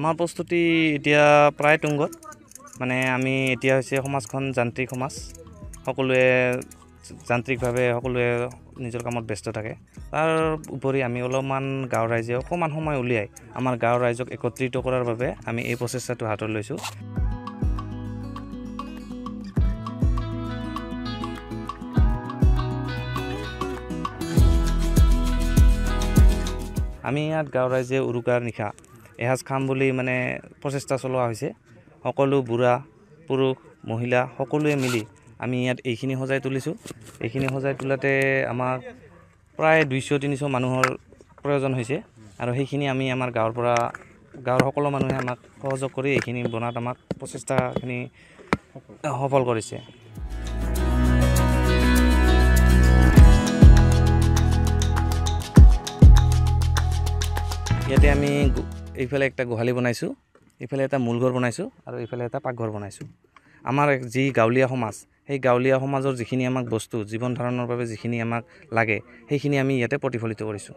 আমাৰ প্ৰস্তুতি এতিয়া প্ৰায় তুংগত মানে আমি এতিয়া হৈছে সমাজখন যান্ত্ৰিক সমাজ সকলোৱে যান্ত্ৰিকভাৱে সকলোৱে নিজৰ কামত ব্যস্ত থাকে তাৰ উপৰি আমি অলপমান গাঁৱৰ ৰাইজে অকণমান সময় উলিয়াই আমাৰ গাঁৱৰ ৰাইজক একত্ৰিত কৰাৰ বাবে আমি এই প্ৰচেষ্টাটো হাতত লৈছোঁ আমি ইয়াত গাঁৱৰ ৰাইজে উৰুকাৰ নিশা এসাঁজ খাম বুলি মানে প্ৰচেষ্টা চলোৱা হৈছে সকলো বুঢ়া পুৰুষ মহিলা সকলোৱে মিলি আমি ইয়াত এইখিনি সজাই তুলিছোঁ এইখিনি সজাই তোলাতে আমাক প্ৰায় 200-300 মানুহৰ প্ৰয়োজন হৈছে আৰু সেইখিনি আমি আমাৰ গাঁৱৰ সকলো মানুহে আমাক সহযোগ কৰি এইখিনি বনাত আমাক প্ৰচেষ্টাখিনি সফল কৰিছে ইয়াতে আমি এইফালে একটা গোহালি বনাইছোঁ এইফালে এটা মূলঘৰ বনাইছোঁ আৰু এইফালে এটা পাকঘৰ বনাইছোঁ আমাৰ যি গাঁৱলীয়া সমাজ সেই গাঁৱলীয়া সমাজৰ যিখিনি আমাক বস্তু জীৱন ধাৰণৰ বাবে যিখিনি আমাক লাগে সেইখিনি আমি ইয়াতে প্ৰতিফলিত কৰিছোঁ